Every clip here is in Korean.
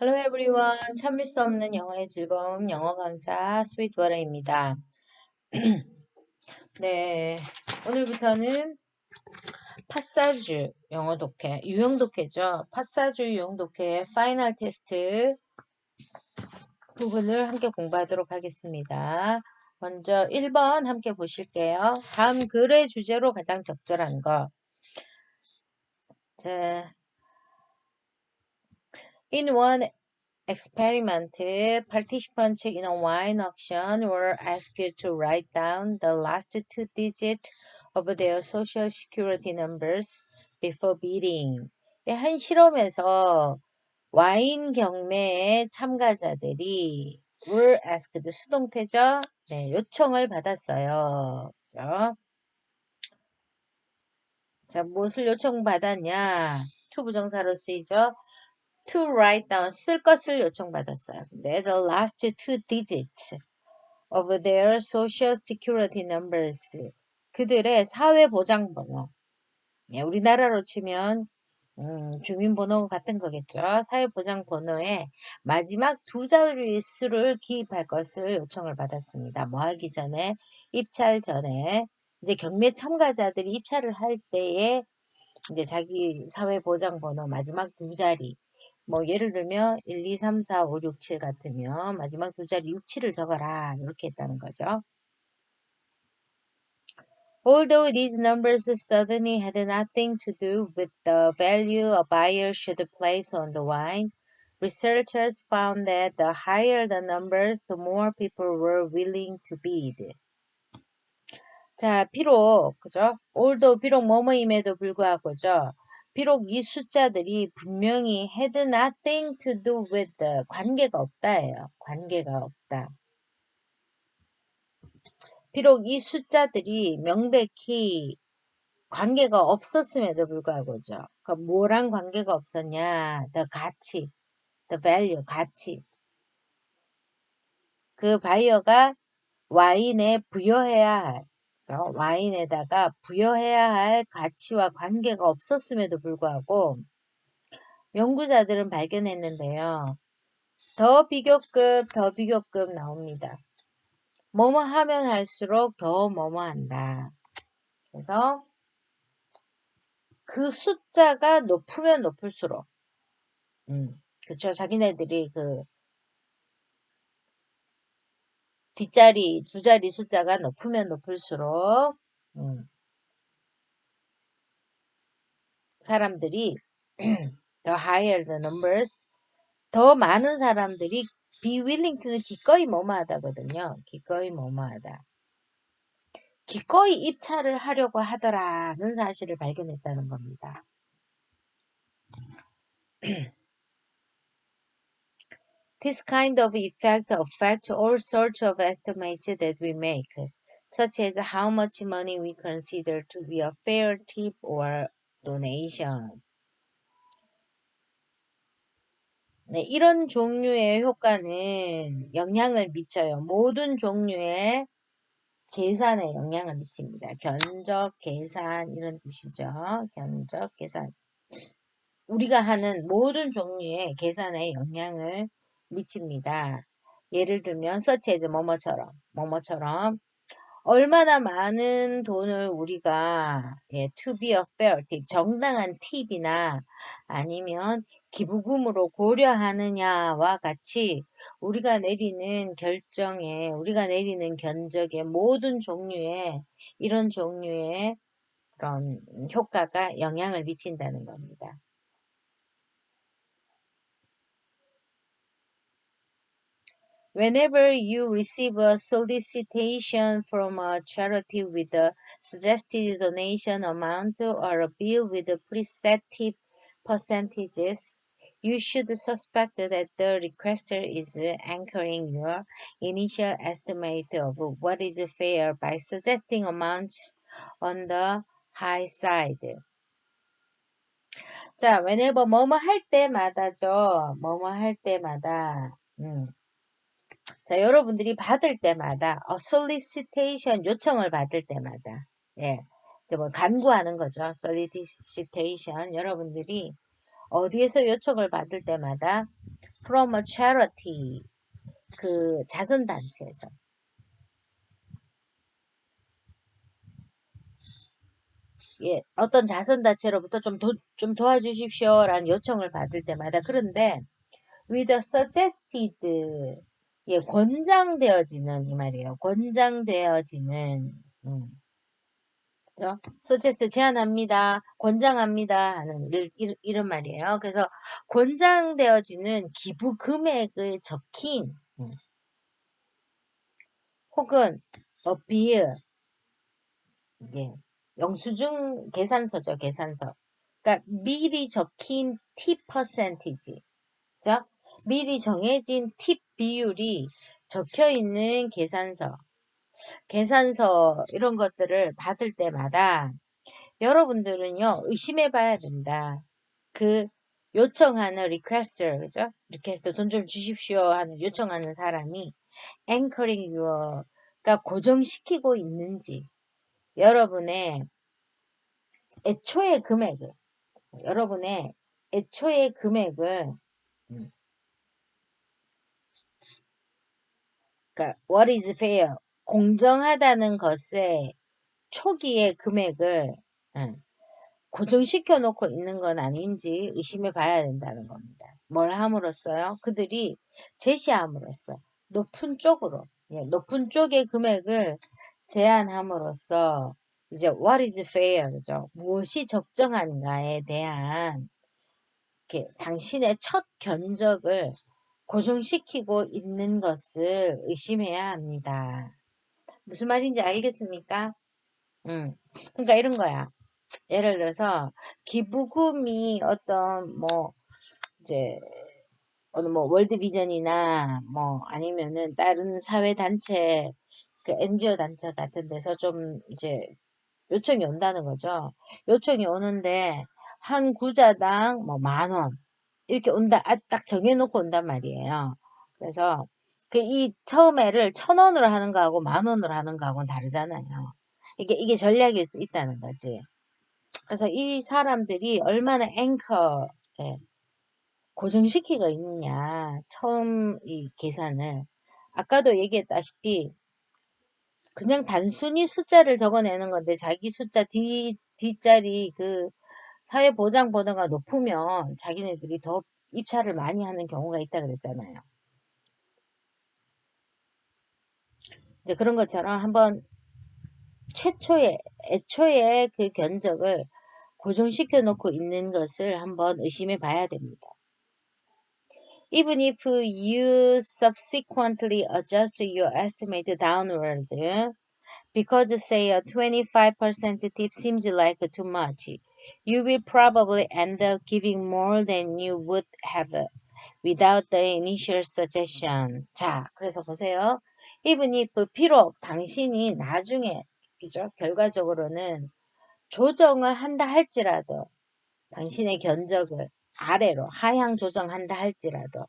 Hello everyone. 참을 수 없는 영어의 즐거움 영어 강사 스윗워터입니다. 네, 오늘부터는 파사주 영어 독해, 유형 독해죠. 파사주 유형 독해의 파이널 테스트 부분을 함께 공부하도록 하겠습니다. 먼저 1번 함께 보실게요. 다음 글의 주제로 가장 적절한 거. 자, in one experiment, participants in a wine auction were asked to write down the last two digits of their social security numbers before bidding. 한 실험에서 와인 경매의 참가자들이 were asked, 수동태죠? 네, 요청을 받았어요. 그죠? 자, 무엇을 요청받았냐? to 부정사로 쓰이죠? to write down, 쓸 것을 요청받았어요. 근데 the last two digits of their social security numbers, 그들의 사회보장번호. 예, 우리나라로 치면 주민번호 같은 거겠죠. 사회보장번호의 마지막 두 자리 수를 기입할 것을 요청을 받았습니다. 뭐 하기 전에, 입찰 전에, 이제 경매 참가자들이 입찰을 할 때에 이제 자기 사회보장번호 마지막 두 자리, 뭐 예를 들면 1, 2, 3, 4, 5, 6, 7 같으면 마지막 두 자리 6, 7을 적어라, 이렇게 했다는 거죠. Although these numbers certainly had nothing to do with the value a buyer should place on the wine, researchers found that the higher the numbers, the more people were willing to bid. 자, 비록, 그죠? although, 비록 뭐뭐임에도 불구하고죠. 비록 이 숫자들이 분명히 had nothing to do with, 관계가 없다예요. 관계가 없다. 비록 이 숫자들이 명백히 관계가 없었음에도 불구하고죠. 그러니까 뭐랑 관계가 없었냐? the 가치, the value, 가치. 그 바이어가 와인에 부여해야 할, 그죠? 와인에다가 부여해야 할 가치와 관계가 없었음에도 불구하고 연구자들은 발견했는데요. 더 비교급 나옵니다. 뭐뭐 하면 할수록 더 뭐뭐 한다. 그래서 그 숫자가 높으면 높을수록, 그쵸. 자기네들이 그 뒷자리, 두 자리 숫자가 높으면 높을수록, 사람들이 the higher the numbers, 더 많은 사람들이 be willing to는 기꺼이 뭐뭐하다거든요. 기꺼이 뭐뭐하다. 기꺼이 입찰을 하려고 하더라는 사실을 발견했다는 겁니다. This kind of effect affects all sorts of estimates that we make, such as how much money we consider to be a fair tip or donation. 네, 이런 종류의 효과는 영향을 미쳐요. 모든 종류의 계산에 영향을 미칩니다. 견적, 계산 이런 뜻이죠. 견적, 계산. 우리가 하는 모든 종류의 계산에 영향을 미칩니다. 예를 들면 such as 뭐뭐처럼 얼마나 많은 돈을 우리가 to be a fair tip, 정당한 팁이나 아니면 기부금으로 고려하느냐와 같이 우리가 내리는 결정에, 우리가 내리는 견적의 모든 종류의 이런 종류의 그런 효과가 영향을 미친다는 겁니다. Whenever you receive a solicitation from a charity with a suggested donation amount or a bill with preset tip percentages, you should suspect that the requester is anchoring your initial estimate of what is fair by suggesting amounts on the high side. 자, whenever 뭐뭐 할 때마다죠. 뭐뭐 할 때마다. 자, 여러분들이 받을 때마다, solicitation, 요청을 받을 때마다, 예, 이제 뭐 간구하는 거죠. solicitation, 여러분들이 어디에서 요청을 받을 때마다 from a charity, 그 자선단체에서. 예, 어떤 자선단체로부터 좀 도와주십시오라는 요청을 받을 때마다. 그런데 with a suggested, 예, 권장되어지는 이 말이에요. 권장되어지는, 그죠? suggest 제안합니다, 권장합니다 하는 이런 말이에요. 그래서 권장되어지는 기부 금액을 적힌, 혹은 a bill, 예, 영수증 계산서죠, 계산서. 그러니까 미리 적힌 팁 퍼센티지, 그죠? 미리 정해진 팁 비율이 적혀 있는 계산서 이런 것들을 받을 때마다 여러분들은요, 의심해 봐야 된다. 그 요청하는 리퀘스트, 그죠? 리퀘스트 돈 좀 주십시오 하는 요청하는 사람이 anchoring your, 그러니까 고정시키고 있는지, 여러분의 애초의 금액을, 여러분의 애초의 금액을, 음, 그러니까 what is fair, 공정하다는 것의 초기의 금액을 고정시켜 놓고 있는 건 아닌지 의심해 봐야 된다는 겁니다. 뭘 함으로써요? 그들이 제시함으로써 높은 쪽으로, 예, 높은 쪽의 금액을 제안함으로써 이제 what is fair, 그죠? 무엇이 적정한가에 대한 이렇게 당신의 첫 견적을 고정시키고 있는 것을 의심해야 합니다. 무슨 말인지 알겠습니까? 그러니까 이런 거야. 예를 들어서 기부금이 어떤 뭐 이제 어느 뭐 월드비전이나 뭐 아니면은 다른 사회 단체, 그 NGO 단체 같은 데서 좀 이제 요청이 온다는 거죠. 요청이 오는데 한 구자당 뭐 10,000원 이렇게 온다, 딱 정해놓고 온단 말이에요. 그래서 그 이 처음에를 1,000원으로 하는 거하고 10,000원으로 하는 거하고는 다르잖아요. 이게 전략일 수 있다는 거지. 그래서 이 사람들이 얼마나 앵커에 고정시키고 있느냐, 처음 이 계산을. 아까도 얘기했다시피 그냥 단순히 숫자를 적어내는 건데 자기 숫자 뒷자리 그 사회보장번호가 높으면 자기네들이 더 입찰을 많이 하는 경우가 있다 그랬잖아요. 이제 그런 것처럼 한번 애초에 그 견적을 고정시켜 놓고 있는 것을 한번 의심해 봐야 됩니다. Even if you subsequently adjust your estimate downward, because say a 25% tip seems like too much, you will probably end up giving more than you would have without the initial suggestion. 자, 그래서 보세요. Even if 비록 당신이 나중에, 그죠? 결과적으로는 조정을 한다 할지라도, 당신의 견적을 아래로 하향 조정한다 할지라도,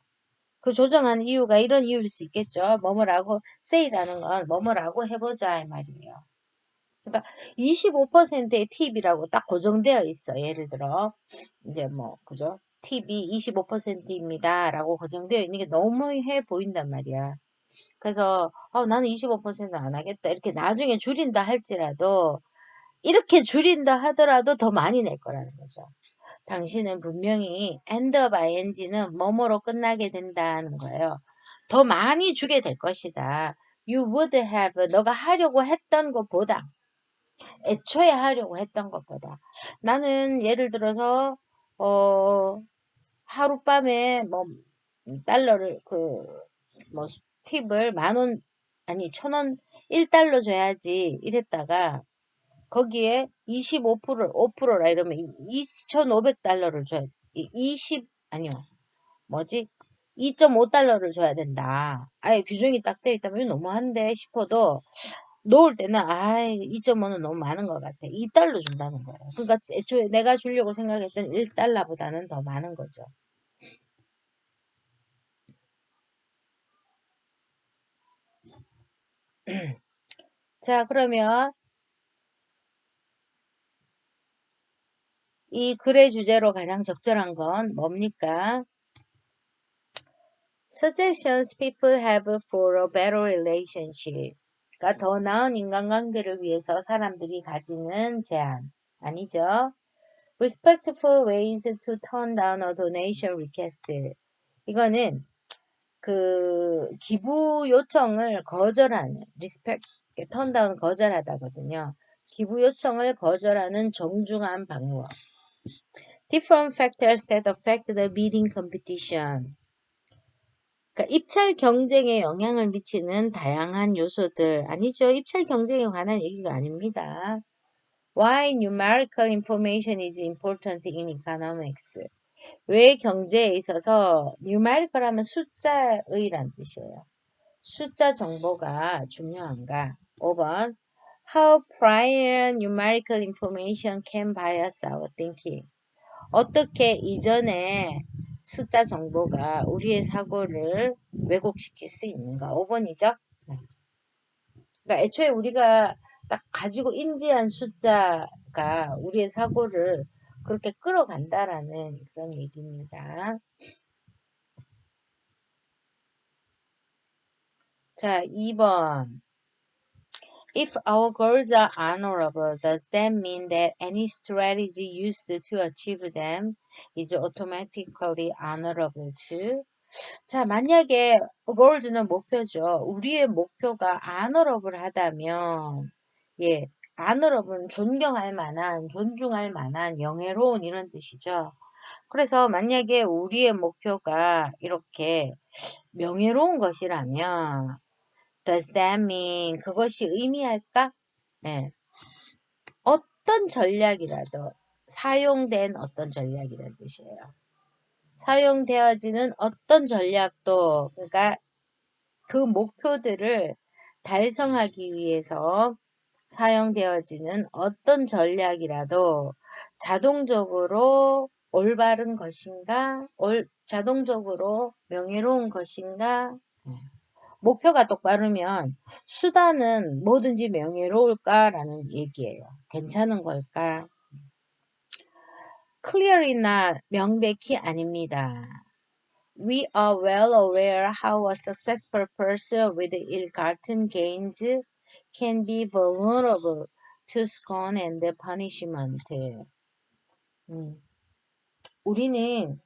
그 조정하는 이유가 이런 이유일 수 있겠죠. 뭐뭐라고, say라는 건 뭐뭐라고 해보자 이 말이에요. 그러니까 25%의 팁이라고 딱 고정되어 있어. 예를 들어 이제 뭐 그죠? 팁이 25%입니다 라고 고정되어 있는 게 너무해 보인단 말이야. 그래서 나는 25%안 하겠다 이렇게 나중에 줄인다 할지라도, 이렇게 줄인다 하더라도 더 많이 낼 거라는 거죠. 당신은 분명히 end of ing는 뭐뭐로 끝나게 된다는 거예요. 더 많이 주게 될 것이다. You would have, 너가 하려고 했던 것보다, 애초에 하려고 했던 것보다. 나는 예를 들어서 하룻밤에 뭐 달러를 뭐 팁을 10,000원, 아니 1,000원, 1달러 줘야지 이랬다가 거기에 25%, 5%라 이러면 2,500달러를 줘야, 20, 아니요, 뭐지? 2.5달러를 줘야 된다. 아예 규정이 딱 되어 있다면 이거 너무한데 싶어도 놓을 때는 2.5는 너무 많은 것 같아. 2달러 준다는 거예요. 그러니까 애초에 내가 주려고 생각했던 1달러보다는 더 많은 거죠. 자, 그러면 이 글의 주제로 가장 적절한 건 뭡니까? Suggestions people have for a better relationship. 그러니까 더 나은 인간관계를 위해서 사람들이 가지는 제안. 아니죠? Respectful ways to turn down a donation request. 이거는 그 기부 요청을 거절하는 respect, turn down 거절하다거든요. 기부 요청을 거절하는 정중한 방법. Different factors that affect the bidding competition. 그러니까 입찰 경쟁에 영향을 미치는 다양한 요소들. 아니죠. 입찰 경쟁에 관한 얘기가 아닙니다. Why numerical information is important in economics. 왜 경제에 있어서 numerical 하면 숫자의란 뜻이에요. 숫자 정보가 중요한가? 5번. How prior numerical information can bias our thinking. 어떻게 이전에 숫자 정보가 우리의 사고를 왜곡시킬 수 있는가? 5번이죠? 그러니까 애초에 우리가 딱 가지고 인지한 숫자가 우리의 사고를 그렇게 끌어간다라는 그런 얘기입니다. 자, 2번. If our goals are honorable, does that mean that any strategy used to achieve them is automatically honorable too? 자, 만약에 goals는 목표죠. 우리의 목표가 honorable 하다면, 예, honorable은 존경할 만한, 존중할 만한, 영예로운 이런 뜻이죠. 그래서 만약에 우리의 목표가 이렇게 명예로운 것이라면, does that mean 그것이 의미할까? 네. 어떤 전략이라도 사용된 어떤 전략이라는 뜻이에요. 사용되어지는 어떤 전략도 그러니까 그 목표들을 달성하기 위해서 사용되어지는 어떤 전략이라도 자동적으로 올바른 것인가? 자동적으로 명예로운 것인가? 목표가 똑바르면 수단은 뭐든지 명예로울까라는 얘기예요. 괜찮은 걸까? clear이나 명백히 아닙니다. We are well aware how a successful person with ill-gotten gains can be vulnerable to scorn and punishment. 우리는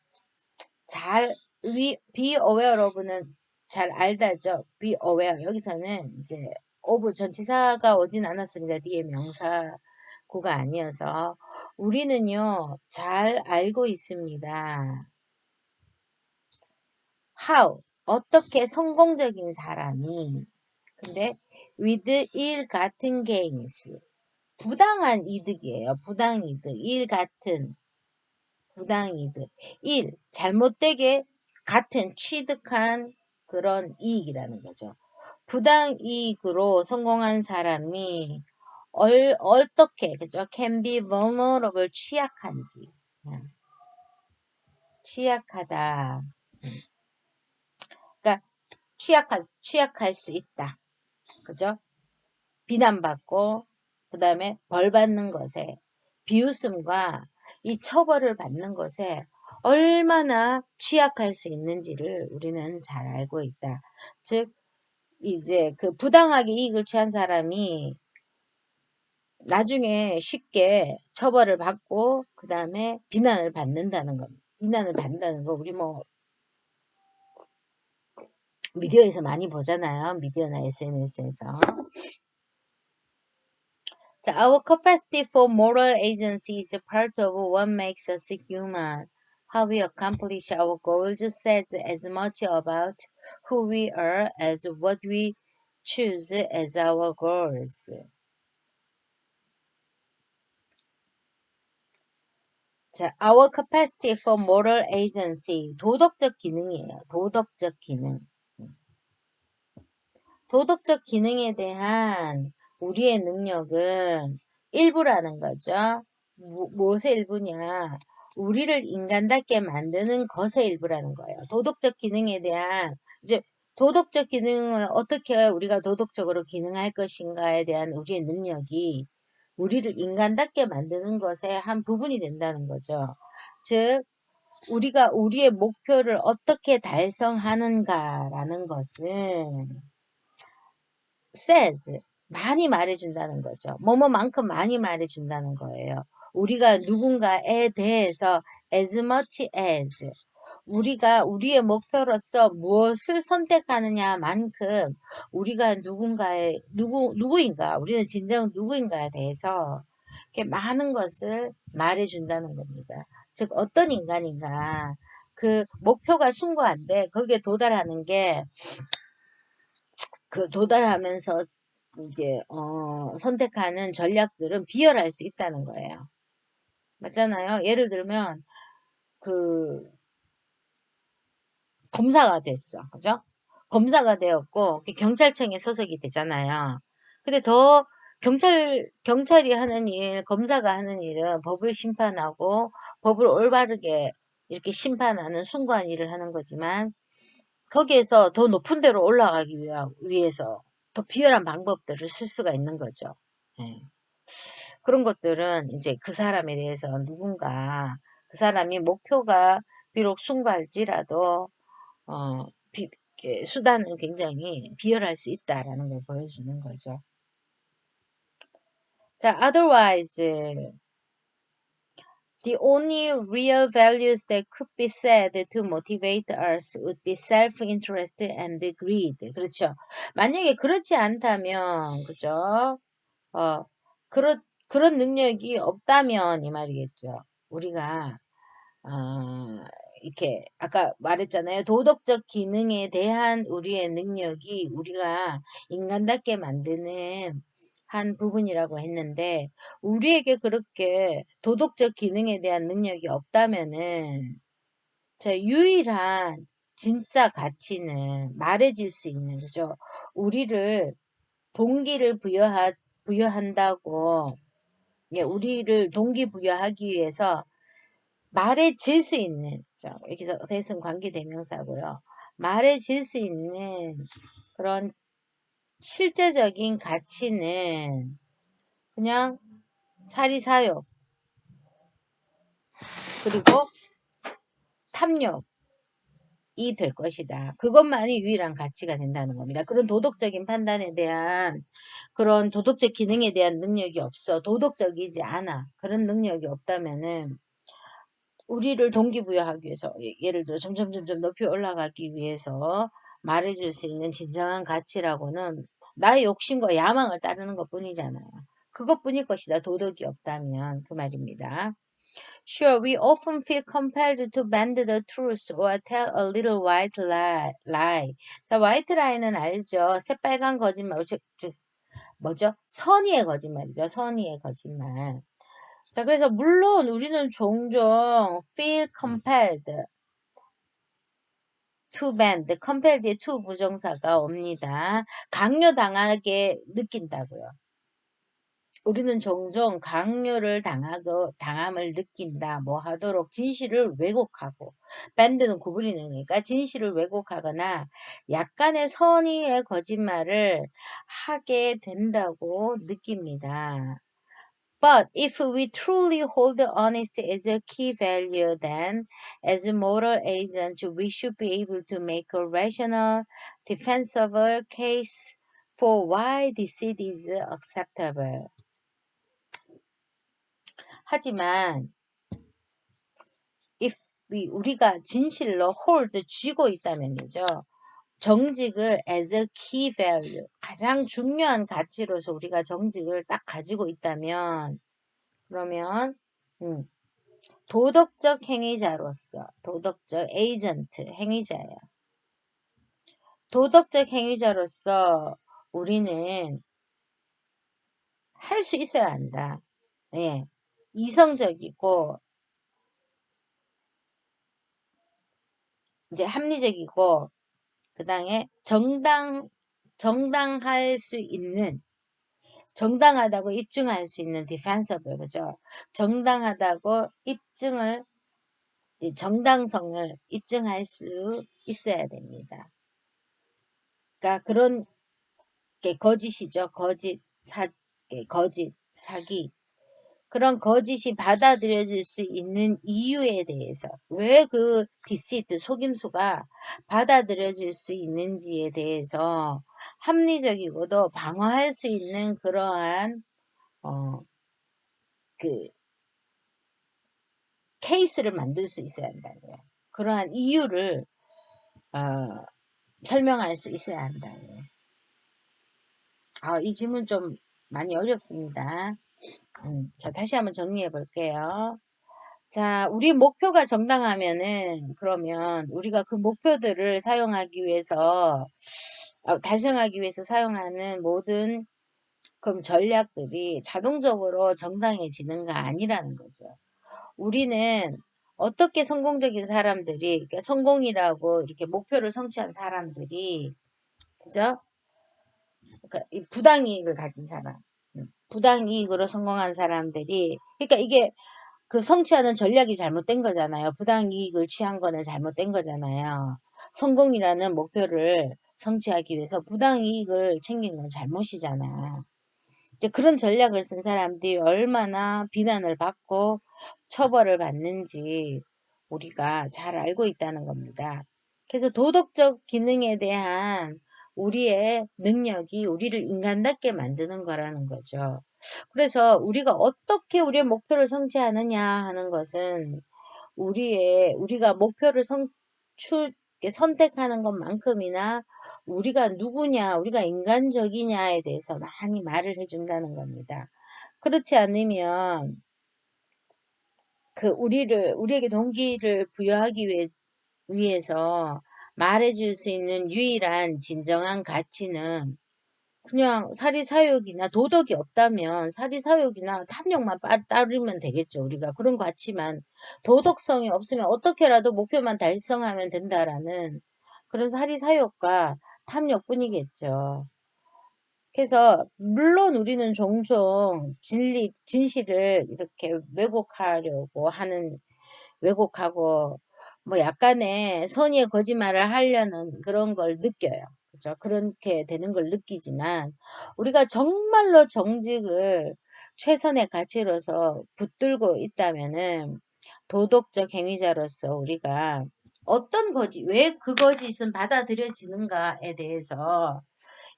be aware of는 잘 알다죠. be aware. 여기서는 이제 of 전치사가 오진 않았습니다. 뒤에 명사구가 아니어서. 우리는요, 잘 알고 있습니다. how, 어떻게 성공적인 사람이. 근데 with 일 같은 gains. 부당한 이득이에요. 부당이득. 일 같은. 부당이득. 일, 잘못되게 같은 취득한 그런 이익이라는 거죠. 부당이익으로 성공한 사람이 어떻게, 그죠? can be vulnerable, 취약한지. 취약하다. 그러니까 취약할 수 있다. 그죠? 비난받고, 그 다음에 벌 받는 것에, 비웃음과 이 처벌을 받는 것에 얼마나 취약할 수 있는지를 우리는 잘 알고 있다. 즉, 이제 그 부당하게 이익을 취한 사람이 나중에 쉽게 처벌을 받고, 그 다음에 비난을 받는다는 거. 비난을 받는다는 거, 우리 뭐, 미디어에서 많이 보잖아요. 미디어나 SNS에서. Our capacity for moral agency is a part of what makes us human. How we accomplish our goals says as much about who we are as what we choose as our goals. 자, our capacity for moral agency, 도덕적 기능이에요. 도덕적 기능. 도덕적 기능에 대한 우리의 능력은 일부라는 거죠. 무엇의 일부냐? 우리를 인간답게 만드는 것의 일부라는 거예요. 도덕적 기능에 대한 이제 도덕적 기능을 어떻게 우리가 도덕적으로 기능할 것인가에 대한 우리의 능력이 우리를 인간답게 만드는 것의 한 부분이 된다는 거죠. 즉, 우리가 우리의 목표를 어떻게 달성하는가라는 것은 says 많이 말해준다는 거죠. 뭐뭐만큼 많이 말해준다는 거예요. 우리가 누군가에 대해서 as much as 우리가 우리의 목표로서 무엇을 선택하느냐만큼 우리가 누구인가 우리는 진정 누구인가에 대해서 이렇게 많은 것을 말해준다는 겁니다. 즉 어떤 인간인가 그 목표가 숭고한데 거기에 도달하는 게 그 도달하면서 이제 선택하는 전략들은 비열할 수 있다는 거예요. 맞잖아요. 예를 들면 그 검사가 됐어. 그죠? 검사가 되었고 경찰청에 소속이 되잖아요. 근데 더 경찰이 하는 일, 검사가 하는 일은 법을 심판하고 법을 올바르게 이렇게 심판하는 숭고한 일을 하는 거지만 거기에서 더 높은 데로 올라가기 위해서 더 비열한 방법들을 쓸 수가 있는 거죠. 예. 그런 것들은 이제 그 사람에 대해서 누군가 그 사람이 목표가 비록 숭고할지라도 어, 수단은 굉장히 비열할 수 있다라는 걸 보여주는 거죠. 자, otherwise the only real values that could be said to motivate us would be self-interest and greed. 그렇죠. 만약에 그렇지 않다면, 그죠? 어, 그런 능력이 없다면 이 말이겠죠. 우리가 이렇게 아까 말했잖아요. 도덕적 기능에 대한 우리의 능력이 우리가 인간답게 만드는 한 부분이라고 했는데 우리에게 그렇게 도덕적 기능에 대한 능력이 없다면은 유일한 진짜 가치는 말해질 수 있는 그죠? 우리를 동기를 부여한다고 예, 우리를 동기부여하기 위해서 말해질 수 있는 여기서 대승 관계대명사고요. 말해질 수 있는 그런 실제적인 가치는 그냥 사리사욕 그리고 탐욕이 될 것이다. 그것만이 유일한 가치가 된다는 겁니다. 그런 도덕적인 판단에 대한 그런 도덕적 기능에 대한 능력이 없어. 도덕적이지 않아. 그런 능력이 없다면은 우리를 동기부여하기 위해서 예를 들어 점점 높이 올라가기 위해서 말해줄 수 있는 진정한 가치라고는 나의 욕심과 야망을 따르는 것뿐이잖아요. 그것뿐일 것이다. 도덕이 없다면 그 말입니다. Sure, we often feel compelled to bend the truth or tell a little white lie. 자, white lie는 알죠? 새빨간 거짓말, 즉 뭐죠? 선의의 거짓말이죠. 선의의 거짓말. 자, 그래서 물론 우리는 종종 feel compelled to bend, compelled의 to 부정사가 옵니다. 강요당하게 느낀다고요. 우리는 종종 강요를 당함을 느낀다. 뭐 하도록 진실을 왜곡하고 밴드는 구부리는 거니까 진실을 왜곡하거나 약간의 선의의 거짓말을 하게 된다고 느낍니다. But if we truly hold honesty as a key value, then as a moral agent, we should be able to make a rational, defensible case for why deceit is acceptable. 하지만 if 우리가 진실로 hold 쥐고 있다면이죠. 정직을 as a key value, 가장 중요한 가치로서 우리가 정직을 딱 가지고 있다면 그러면 도덕적 행위자로서 도덕적 에이전트 행위자예요. 도덕적 행위자로서 우리는 할 수 있어야 한다. 예. 이성적이고 이제 합리적이고 그다음에 정당할 수 있는 정당하다고 입증할 수 있는 디펜서블 그죠? 정당하다고 정당성을 입증할 수 있어야 됩니다. 그러니까 그런 게 거짓이죠. 거짓, 사기, 그런 거짓이 받아들여질 수 있는 이유에 대해서 왜 그 deceit 속임수가 받아들여질 수 있는지에 대해서 합리적이고도 방어할 수 있는 그러한 그 케이스를 만들 수 있어야 한다고요. 그러한 이유를 어, 설명할 수 있어야 한다고요. 이 질문 좀 많이 어렵습니다. 자, 다시 한번 정리해 볼게요. 자, 우리 목표가 정당하면은 그러면 우리가 그 목표들을 사용하기 위해서 달성하기 위해서 사용하는 모든 그럼 전략들이 자동적으로 정당해지는가 아니라는 거죠. 우리는 어떻게 성공적인 사람들이 그러니까 성공이라고 이렇게 목표를 성취한 사람들이 그죠? 그러니까 이 부당이익을 가진 사람, 부당이익으로 성공한 사람들이 그러니까 이게 그 성취하는 전략이 잘못된 거잖아요. 부당이익을 취한 거는 잘못된 거잖아요. 성공이라는 목표를 성취하기 위해서 부당이익을 챙긴 건 잘못이잖아. 이제 그런 전략을 쓴 사람들이 얼마나 비난을 받고 처벌을 받는지 우리가 잘 알고 있다는 겁니다. 그래서 도덕적 기능에 대한 우리의 능력이 우리를 인간답게 만드는 거라는 거죠. 그래서 우리가 어떻게 우리의 목표를 성취하느냐 하는 것은 우리가 목표를 선택하는 것만큼이나 우리가 누구냐, 우리가 인간적이냐에 대해서 많이 말을 해준다는 겁니다. 그렇지 않으면 우리에게 동기를 부여하기 위해서 말해줄 수 있는 유일한 진정한 가치는 그냥 사리사욕이나 도덕이 없다면 사리사욕이나 탐욕만 따르면 되겠죠. 우리가 그런 가치만 도덕성이 없으면 어떻게라도 목표만 달성하면 된다라는 그런 사리사욕과 탐욕뿐이겠죠. 그래서 물론 우리는 종종 진실을 이렇게 왜곡하고 뭐 약간의 선의의 거짓말을 하려는 그런 걸 느껴요. 그죠? 그렇게 되는 걸 느끼지만 우리가 정말로 정직을 최선의 가치로서 붙들고 있다면은 도덕적 행위자로서 우리가 왜 그 거짓은 받아들여지는가에 대해서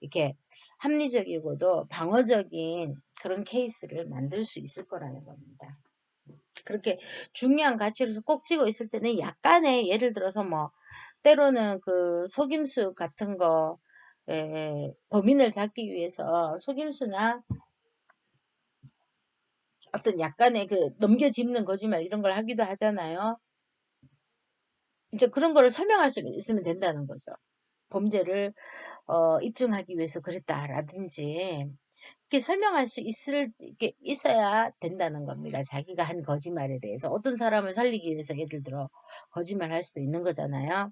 이렇게 합리적이고도 방어적인 그런 케이스를 만들 수 있을 거라는 겁니다. 그렇게 중요한 가치로서 꼭 찍어 있을 때는 약간의 예를 들어서 뭐 때로는 그 속임수 같은 거 범인을 잡기 위해서 속임수나 어떤 약간의 그 넘겨짚는 거짓말 이런 걸 하기도 하잖아요. 이제 그런 거를 설명할 수 있으면 된다는 거죠. 범죄를 입증하기 위해서 그랬다라든지 이렇게 설명할 수 이게 있어야 된다는 겁니다. 자기가 한 거짓말에 대해서 어떤 사람을 살리기 위해서 예를 들어 거짓말할 수도 있는 거잖아요.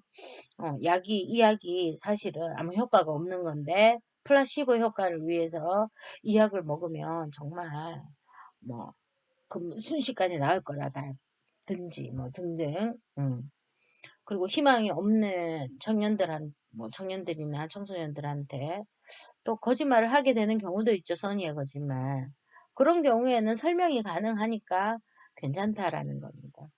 이 약이 사실은 아무 효과가 없는 건데 플라시보 효과를 위해서 이 약을 먹으면 정말 뭐 순식간에 나을 거라든지 뭐 등등. 그리고 희망이 없는 청년들이나 청소년들한테 또 거짓말을 하게 되는 경우도 있죠. 선의의 거짓말. 그런 경우에는 설명이 가능하니까 괜찮다라는 겁니다.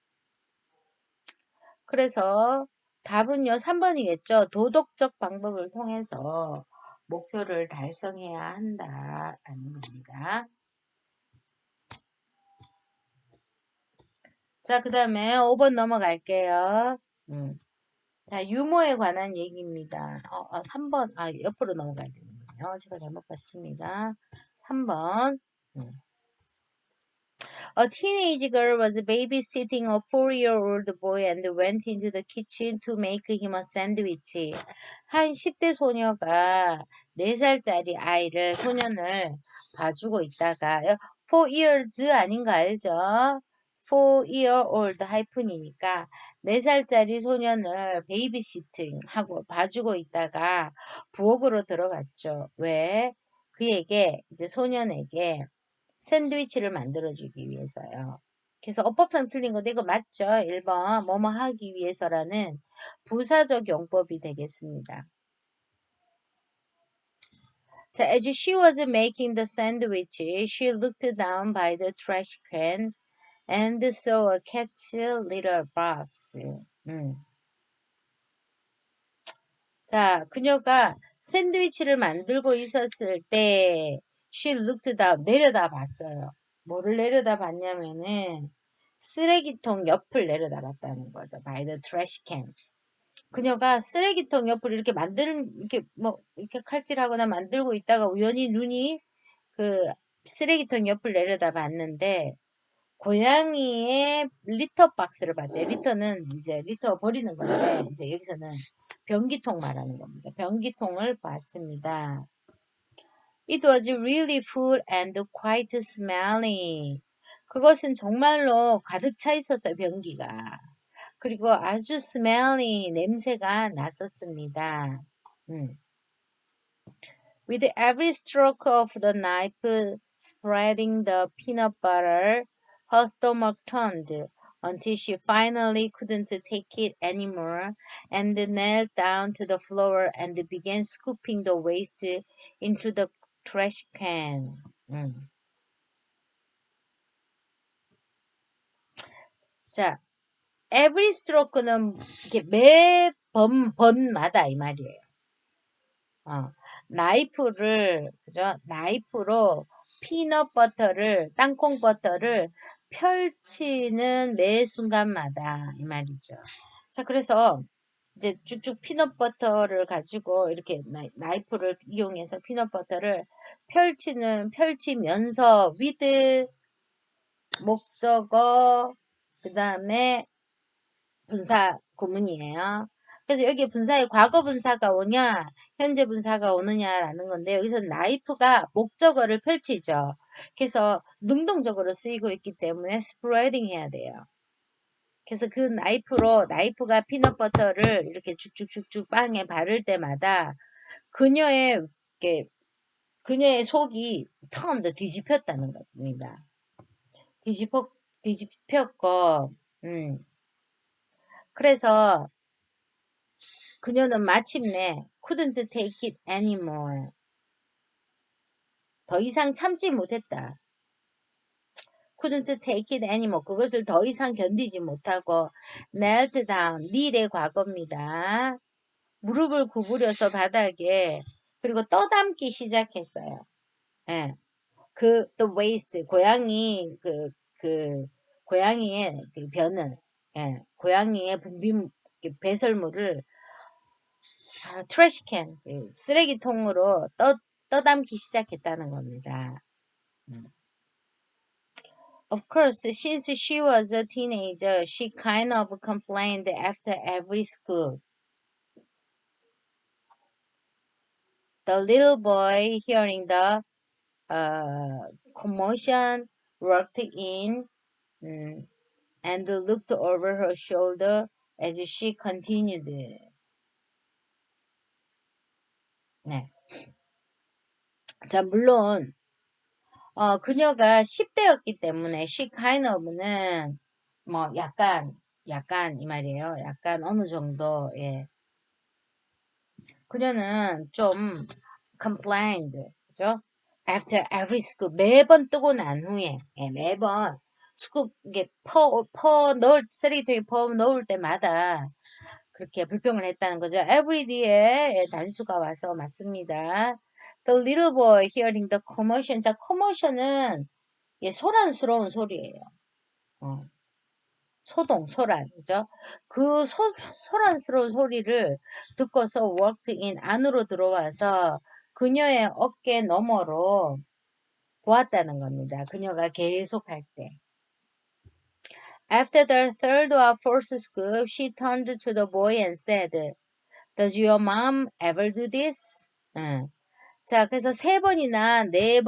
그래서 답은요, 3번이겠죠. 도덕적 방법을 통해서 목표를 달성해야 한다라는 겁니다. 자, 그 다음에 5번 넘어갈게요. 자, 유머에 관한 얘기입니다. 3번, 옆으로 넘어가야 되는군요. 제가 잘못 봤습니다. 3번. A teenage girl was babysitting a 4-year-old boy and went into the kitchen to make him a sandwich. 한 10대 소녀가 4살짜리 소년을 봐주고 있다가 4 years 아닌 거 알죠? 4-year-old 하이픈이니까 4살짜리 소년을 베이비시팅 하고 봐주고 있다가 부엌으로 들어갔죠. 왜? 이제 소년에게 샌드위치를 만들어주기 위해서요. 그래서 어법상 틀린 건데 이거 맞죠? 1번 뭐뭐 하기 위해서라는 부사적 용법이 되겠습니다. 자, as she was making the sandwich, she looked down by the trash can and saw a cat's little box. 자, 그녀가 샌드위치를 만들고 있었을 때 she looked down, 내려다 봤어요. 뭐를 내려다 봤냐면은 쓰레기통 옆을 내려다 봤다는 거죠. by the trash can. 그녀가 쓰레기통 옆을 이렇게 이렇게 뭐 이렇게 칼질하거나 만들고 있다가 우연히 눈이 그 쓰레기통 옆을 내려다 봤는데 고양이의 리터 박스를 봤대. 리터는 이제 리터 버리는 건데 이제 여기서는 변기통 말하는 겁니다. 변기통을 봤습니다. It was really full and quite smelly. 그것은 정말로 가득 차 있었어요, 변기가. 그리고 아주 smelly, 냄새가 났었습니다. With every stroke of the knife spreading the peanut butter, her stomach turned until she finally couldn't take it anymore and knelt down to the floor and began scooping the waste into the trash can. 자, every stroke는 이렇게 매 번마다 이 말이에요. 나이프를, 그죠? 나이프로 피넛버터를, 땅콩버터를 펼치는 매 순간마다 이 말이죠. 자, 그래서 이제 쭉쭉 피넛버터를 가지고 이렇게 나이프를 이용해서 피넛버터를 펼치면서 with 목적어, 그 다음에 분사 구문이에요. 그래서 여기에 분사의 과거 분사가 오냐, 현재 분사가 오느냐라는 건데 여기서 나이프가 목적어를 펼치죠. 그래서 능동적으로 쓰이고 있기 때문에 스프레딩 해야 돼요. 그래서 그 나이프가 피넛버터를 이렇게 쭉쭉쭉쭉 빵에 바를 때마다 그녀의 그녀의 속이 턴드 뒤집혔다는 겁니다. 뒤집혔고, 그래서 그녀는 마침내 couldn't take it anymore. 더 이상 참지 못했다. couldn't take it anymore. 그것을 더 이상 견디지 못하고 knelt down, kneel의 과거입니다. 무릎을 구부려서 바닥에 그리고 떠담기 시작했어요. 예. the waste, 고양이의 그 변을, 예. 고양이의 배설물을 트래시캔, 쓰레기통으로 떠담기 시작했다는 겁니다. Of course, since she was a teenager, she kind of complained after every scoop. The little boy, hearing the commotion, walked in and looked over her shoulder as she continued. 네. 자, 물론 그녀가 10대였기 때문에 she kind of는 뭐 약간 이 말이에요. 약간 어느 정도 예. 그녀는 좀 complained, 그죠? After every scoop 매번 뜨고 난 후에 예, 매번 스쿱 이게 쓰레기통에 퍼 넣을 때마다 그렇게 불평을 했다는 거죠. Every day에 단수가 와서 맞습니다. The little boy hearing the commotion. 자, commotion은 예, 소란스러운 소리예요. 소란, 그죠? 그 소란스러운 소리를 듣고서 walked in, 안으로 들어와서 그녀의 어깨 너머로 보았다는 겁니다. 그녀가 계속할 때. After the third or fourth scoop, she turned to the boy and said, Does your mom ever do this? 응. 자, 그래서 네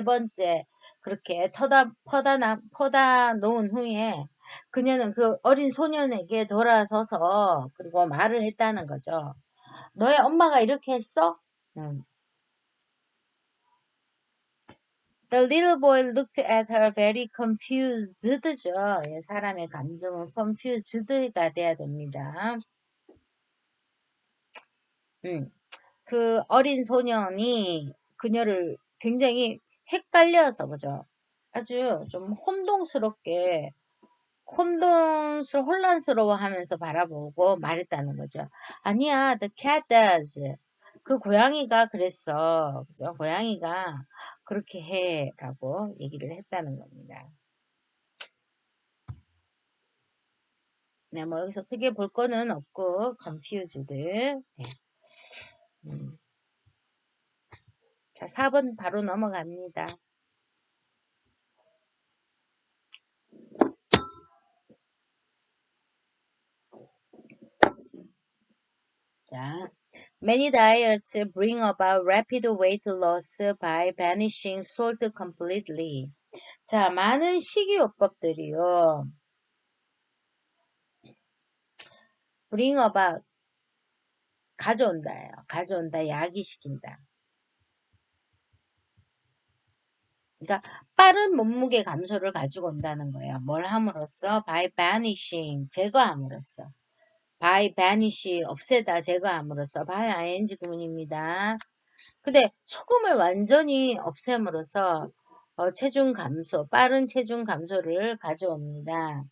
번째, 그렇게 퍼다 놓은 후에 그녀는 그 어린 소년에게 돌아서서 그리고 말을 했다는 거죠. 너의 엄마가 이렇게 했어? The little boy looked at her very confused죠. 예, 사람의 감정은 confused가 돼야 됩니다. 그 어린 소년이 그녀를 굉장히 헷갈려서 그죠. 아주 좀 혼란스러워하면서 바라보고 말했다는 거죠. 아니야, the cat does. 그 고양이가 그랬어. 그죠? 고양이가 그렇게 해라고 얘기를 했다는 겁니다. 네, 뭐 여기서 크게 볼 거는 없고 confused. 네. 자, 4번 바로 넘어갑니다. 자, many diets bring about rapid weight loss by banishing salt completely. 자, 많은 식이요법들이요. bring about 가져온다예요. 가져온다, 야기시킨다. 그러니까 빠른 몸무게 감소를 가지고 온다는 거예요. 뭘 함으로써? by banishing, 제거함으로써. by banish, 없애다, 제거함으로써. by ing 구문입니다. 근데 소금을 완전히 없앰으로써 체중 감소, 빠른 체중 감소를 가져옵니다.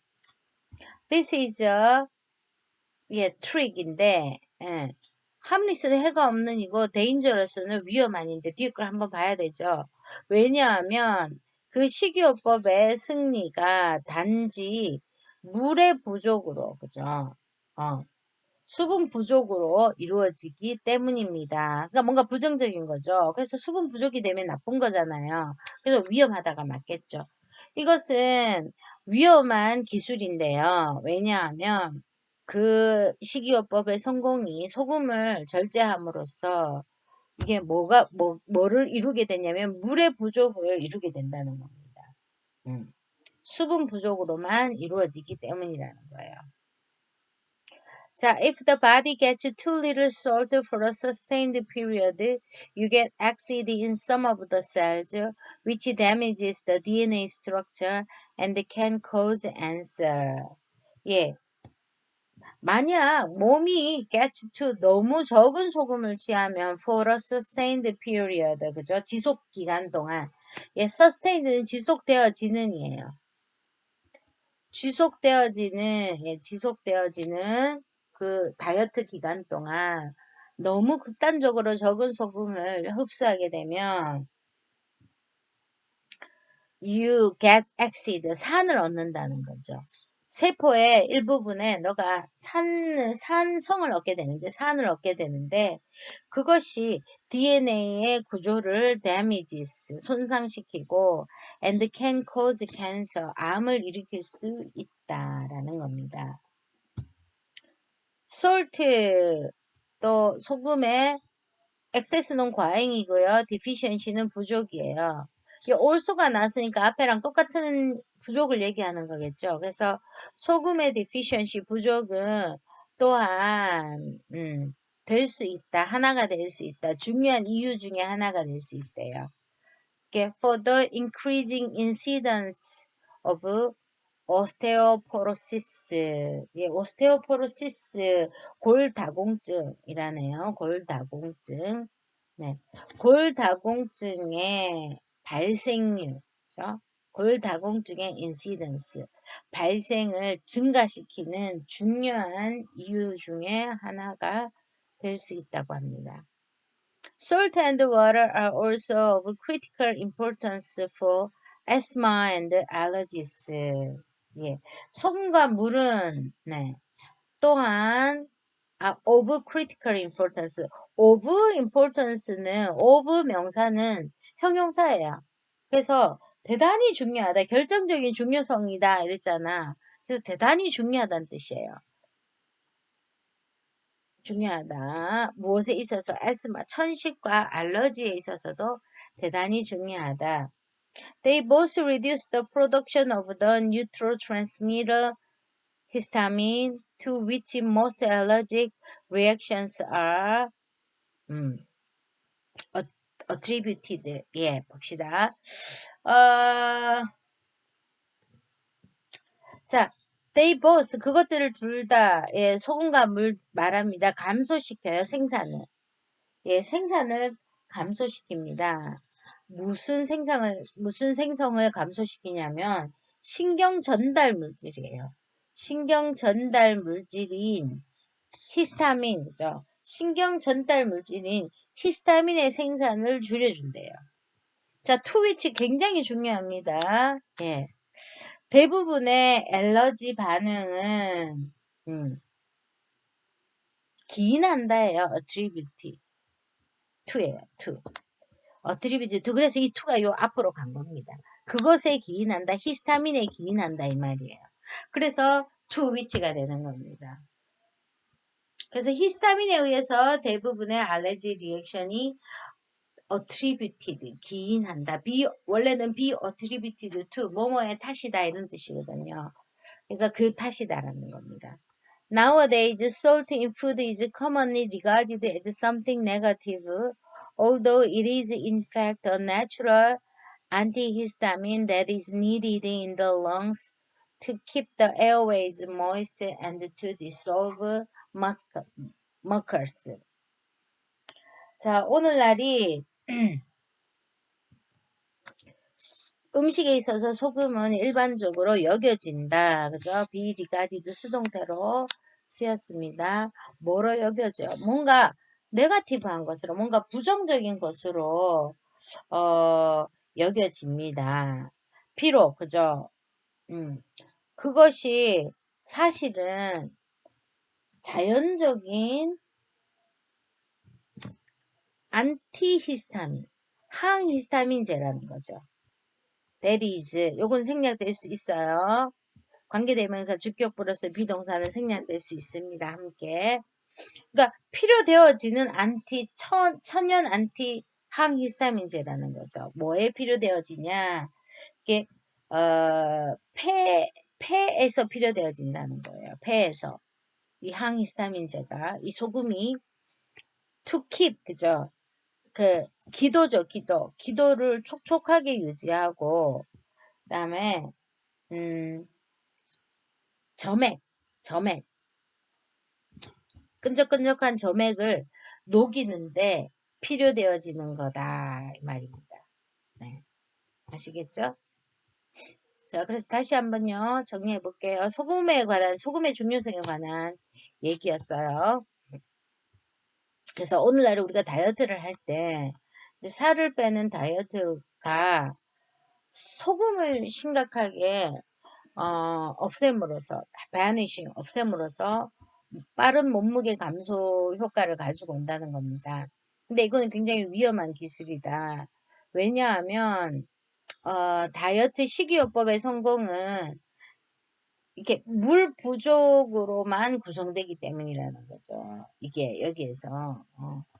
This is a trick인데, 예. harmless는 해가 없는 이고 dangerous는 위험한인데 뒤에 걸 한번 봐야 되죠. 왜냐하면 그 식이요법의 승리가 단지 물의 부족으로, 그죠? 수분 부족으로 이루어지기 때문입니다. 그러니까 뭔가 부정적인 거죠. 그래서 수분 부족이 되면 나쁜 거잖아요. 그래서 위험하다가 맞겠죠. 이것은 위험한 기술인데요. 왜냐하면 그 식이요법의 성공이 소금을 절제함으로써 이게 뭐를 이루게 되냐면 물의 부족을 이루게 된다는 겁니다. 수분 부족으로만 이루어지기 때문이라는 거예요. 자, if the body gets too little salt for a sustained period, you get acid in some of the cells, which damages the DNA structure and can cause cancer. 예. 만약 몸이 gets to 너무 적은 소금을 취하면 for a sustained period, 그죠? 지속 기간 동안. 예, sustained는 지속되어지는이에요. 지속되어지는 그 다이어트 기간 동안 너무 극단적으로 적은 소금을 흡수하게 되면 you get acid, 산을 얻는다는 거죠. 세포의 일부분에 너가 산성을 얻게 되는데 그것이 DNA의 구조를 damages, 손상시키고 and can cause cancer, 암을 일으킬 수 있다라는 겁니다. salt, 또 소금의 excess는 과잉이고요. deficiency는 부족이에요. 이 also가 나왔으니까 앞에랑 똑같은 부족을 얘기하는 거겠죠. 그래서 소금의 deficiency, 부족은 또한 될 수 있다. 하나가 될 수 있다. 중요한 이유 중에 하나가 될 수 있대요. For the increasing incidence of 오스테오포로시스, 예, 오스테오포로시스, 골다공증이라네요. 골다공증. 네. 골다공증의 발생률, 그죠? 골다공증의 인시던스, 발생을 증가시키는 중요한 이유 중에 하나가 될 수 있다고 합니다. Salt and water are also of critical importance for asthma and allergies. 예. 소금과 물은, 네. 또한, of critical importance. of importance는, of 명사는 형용사예요. 그래서 대단히 중요하다. 결정적인 중요성이다. 이랬잖아. 그래서 대단히 중요하다는 뜻이에요. 중요하다. 무엇에 있어서 asthma, 천식과 알러지에 있어서도 대단히 중요하다. They both reduce the production of the neurotransmitter histamine, to which most allergic reactions are attributed. 예, 봅시다. 자, they both, 그것들을 둘 다, 예, 소금과 물 말합니다. 감소시켜요, 생산을. 예, 생산을 감소시킵니다. 무슨 생성을 감소시키냐면 신경 전달 물질이에요. 신경 전달 물질인 히스타민, 그죠? 신경 전달 물질인 히스타민의 생산을 줄여준대요. 자, 투위치 굉장히 중요합니다. 예. 대부분의 알러지 반응은 기인한다예요. attribute to예요. to. attribute to. 그래서 이 to가 요 앞으로 간 겁니다. 그것에 기인한다. 히스타민에 기인한다 이 말이에요. 그래서 to which가 되는 겁니다. 그래서 히스타민에 의해서 대부분의 알레르기 리액션이 attributed, 기인한다. 원래는 be attributed to, 뭐뭐의 탓이다 이런 뜻이거든요. 그래서 그 탓이다라는 겁니다. Nowadays, salt in food is commonly regarded as something negative, although it is in fact a natural antihistamine that is needed in the lungs to keep the airways moist and to dissolve mucus. 자, 오늘날이 음식에 있어서 소금은 일반적으로 여겨진다. 그죠? 비리가디드 수동태로 쓰였습니다. 뭐로 여겨져요? 뭔가 네거티브한 것으로, 뭔가 부정적인 것으로 여겨집니다. 피로, 그죠? 그것이 사실은 자연적인 안티히스타민, 항히스타민제라는 거죠. That is, 요건 생략될 수 있어요. 관계대명사 주격 플러스 비동사는 생략될 수 있습니다. 함께. 그러니까 필요되어지는 천연 안티 항히스타민제라는 거죠. 뭐에 필요되어지냐? 이게 폐에서 필요되어진다는 거예요. 폐에서 이 항히스타민제가 이 소금이 to keep, 그죠? 그 기도죠, 기도를 촉촉하게 유지하고 그다음에 점액 끈적끈적한 점액을 녹이는데 필요되어지는 거다 이 말입니다. 네, 아시겠죠? 자, 그래서 다시 한번요 정리해 볼게요. 소금의 중요성에 관한 얘기였어요. 그래서 오늘날 우리가 다이어트를 할 때 살을 빼는 다이어트가 소금을 심각하게 없앰으로써 바니싱 없앰으로써 빠른 몸무게 감소 효과를 가지고 온다는 겁니다. 근데 이거는 굉장히 위험한 기술이다. 왜냐하면 다이어트 식이요법의 성공은 이렇게 물 부족으로만 구성되기 때문이라는 거죠. 이게 여기에서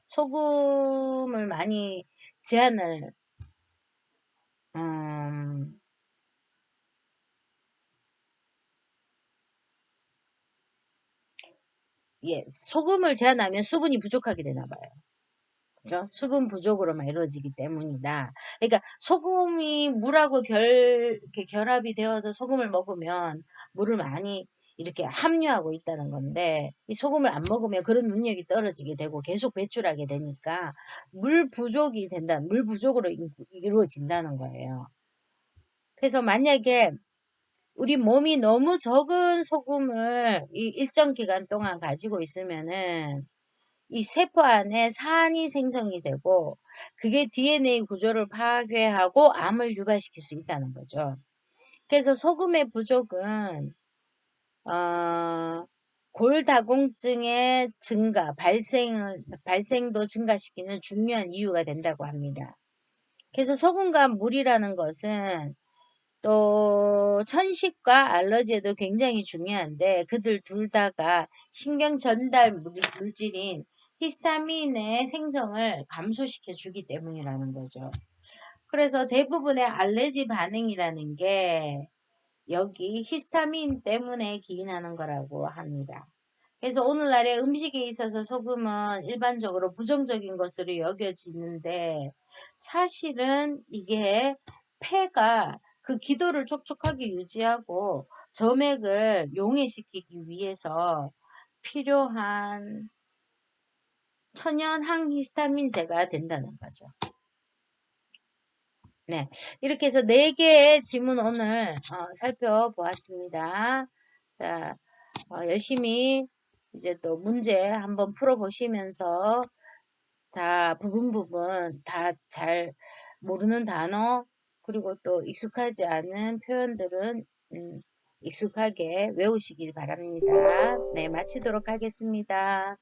소금을 많이 제한을 음, 예, 소금을 제한하면 수분이 부족하게 되나 봐요. 그죠? 수분 부족으로만 이루어지기 때문이다. 그러니까 소금이 물하고 이렇게 결합이 되어서 소금을 먹으면 물을 많이 이렇게 함유하고 있다는 건데 이 소금을 안 먹으면 그런 능력이 떨어지게 되고 계속 배출하게 되니까 물 부족이 된다. 물 부족으로 이루어진다는 거예요. 그래서 만약에 우리 몸이 너무 적은 소금을 일정 기간 동안 가지고 있으면은 이 세포 안에 산이 생성이 되고 그게 DNA 구조를 파괴하고 암을 유발시킬 수 있다는 거죠. 그래서 소금의 부족은 골다공증의 증가, 발생도 증가시키는 중요한 이유가 된다고 합니다. 그래서 소금과 물이라는 것은 또 천식과 알러지에도 굉장히 중요한데 그들 둘 다가 신경 전달 물질인 히스타민의 생성을 감소시켜 주기 때문이라는 거죠. 그래서 대부분의 알레르기 반응이라는 게 여기 히스타민 때문에 기인하는 거라고 합니다. 그래서 오늘날의 음식에 있어서 소금은 일반적으로 부정적인 것으로 여겨지는데 사실은 이게 폐가 그 기도를 촉촉하게 유지하고 점액을 용해시키기 위해서 필요한 천연 항히스타민제가 된다는 거죠. 네, 이렇게 해서 4개의 지문 오늘 살펴보았습니다. 자, 열심히 이제 또 문제 한번 풀어보시면서 다 부분 다 잘 모르는 단어 그리고 또 익숙하지 않은 표현들은 익숙하게 외우시길 바랍니다. 네, 마치도록 하겠습니다.